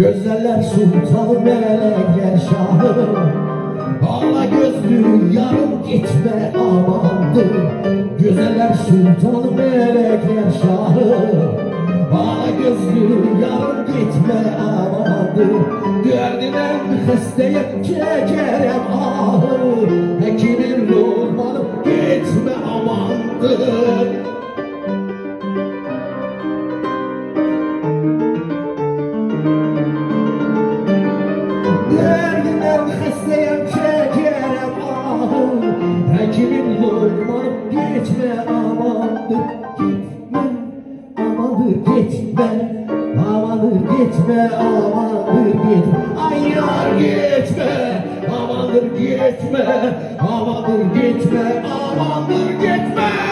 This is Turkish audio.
Güzeller sultanı melekler şahı, ala gözlü yarım gitme amandır. Güzeller sultanı melekler şahı, ala gözlü yarım gitme amandır. Derdine hastayım çekerem ahı, hekimin ruhmanı gitme amandır. Derdinden hastayım çekerem ahı, hekimin ruhmanı gitme amandır. Gitme amandır gitme, amandır gitme, amandır gitme. Ay yar gitme, amandır gitme, amandır gitme, amandır gitme.